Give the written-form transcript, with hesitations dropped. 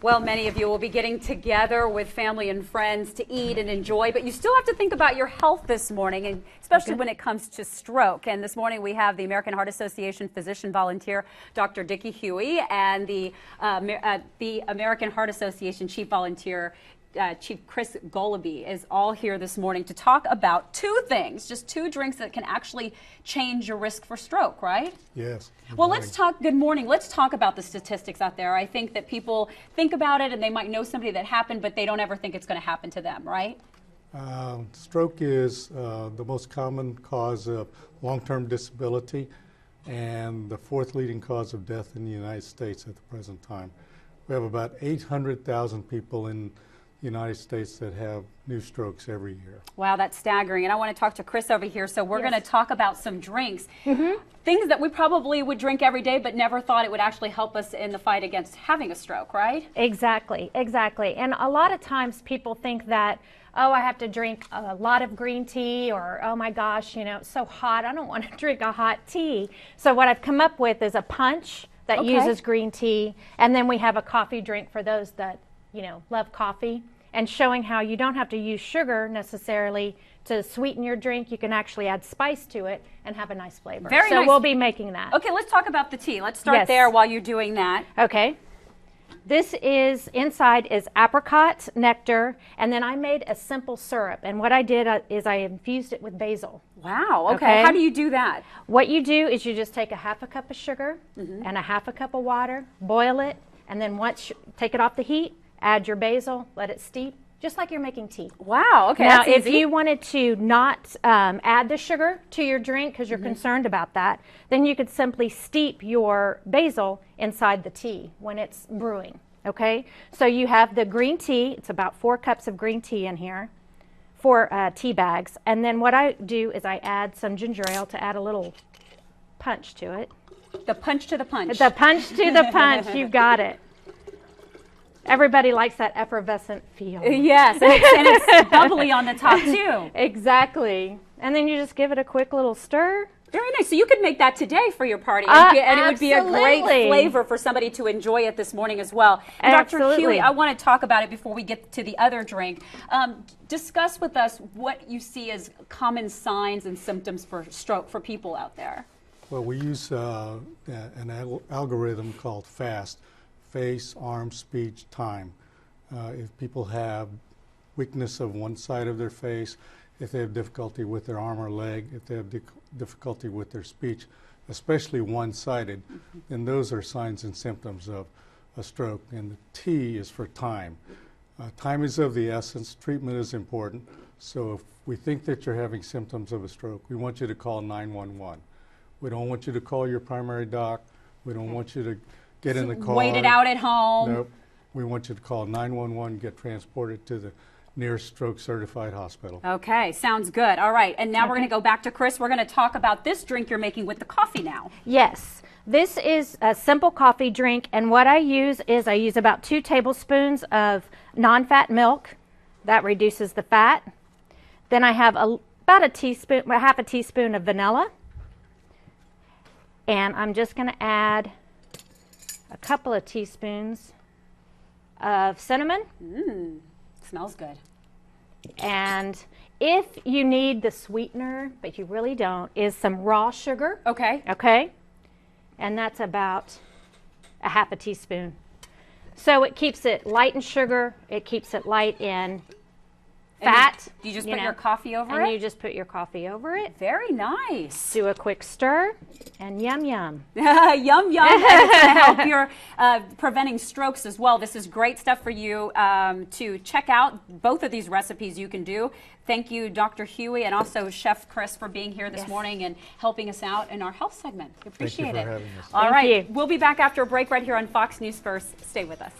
Well, many of you will be getting together with family and friends to eat and enjoy, but you still have to think about your health this morning, and especially when it comes to stroke. And this morning we have the American Heart Association physician volunteer, Dr. Dickie Huey, and the American Heart Association chief volunteer, Chief Chris Goloby, is all here this morning to talk about two things, just two drinks that can actually change your risk for stroke, right? Yes. Well, good morning. Let's talk about the statistics out there. I think that people think about it and they might know somebody that happened, but they don't ever think it's going to happen to them, right? Stroke is the most common cause of long-term disability and the fourth leading cause of death in the United States at the present time. We have about 800,000 people in the United States that have new strokes every year. Wow, that's staggering. And I want to talk to Chris over here. So we're going to talk about some drinks, things that we probably would drink every day, but never thought it would actually help us in the fight against having a stroke, right? Exactly, exactly. And a lot of times people think that, oh, I have to drink a lot of green tea, or, oh my gosh, you know, it's so hot, I don't want to drink a hot tea. So what I've come up with is a punch that uses green tea, and then we have a coffee drink for those that, you know, love coffee, and showing how you don't have to use sugar necessarily to sweeten your drink. You can actually add spice to it and have a nice flavor. Very so nice. We'll be making that. Okay, let's talk about the tea. Let's start there while you're doing that. Okay. This is, inside is apricot nectar, and then I made a simple syrup. And what I did is I infused it with basil. Wow, okay. How do you do that? What you do is you just take a half a cup of sugar and a half a cup of water, boil it, and then once take it off the heat, add your basil, let it steep, just like you're making tea. Wow, okay. Now, that's if easy. you wanted to not add the sugar to your drink because you're concerned about that, then you could simply steep your basil inside the tea when it's brewing, okay? So you have the green tea. It's about 4 cups of green tea in here, 4 tea bags. And then what I do is I add some ginger ale to add a little punch to it. The punch to the punch. The punch to the punch. You got it. Everybody likes that effervescent feel. Yes, and it's bubbly on the top too. Exactly. And then you just give it a quick little stir. Very nice. So you could make that today for your party, and it would be a great Absolutely. flavor for somebody to enjoy it this morning as well. And Dr. Absolutely. Huey, I want to talk about it before we get to the other drink. Discuss with us what you see as common signs and symptoms for stroke for people out there. Well, we use an algorithm called FAST, face, arm, speech, time. If people have weakness of one side of their face, if they have difficulty with their arm or leg, if they have difficulty with their speech, especially one-sided, then those are signs and symptoms of a stroke. And the T is for time. Time is of the essence. Treatment is important. So if we think that you're having symptoms of a stroke, we want you to call 911. We don't want you to call your primary doc. We don't want you to get in the car. Wait it out at home. Nope. We want you to call 911, get transported to the nearest stroke certified hospital. Okay, sounds good. All right, and now we're going to go back to Chris. We're going to talk about this drink you're making with the coffee now. Yes. This is a simple coffee drink, and what I use is I use about 2 tablespoons of non-fat milk. That reduces the fat. Then I have about a teaspoon, half a teaspoon of vanilla. And I'm just going to add a couple of teaspoons of cinnamon. Smells good. And if you need the sweetener, but you really don't, is some raw sugar. Okay. Okay? And that's about a half a teaspoon. So it keeps it light in sugar, it keeps it light in fat. Do you just put your coffee over it? And you just put your coffee over it. Very nice. Do a quick stir, and yum, yum. Yum, yum. And it's going to help your preventing strokes as well. This is great stuff for you to check out. Both of these recipes you can do. Thank you, Dr. Huey, and also Chef Chris, for being here this morning and helping us out in our health segment. We appreciate Thank you for it. having us. All right. Thank you. We'll be back after a break right here on Fox News First. Stay with us.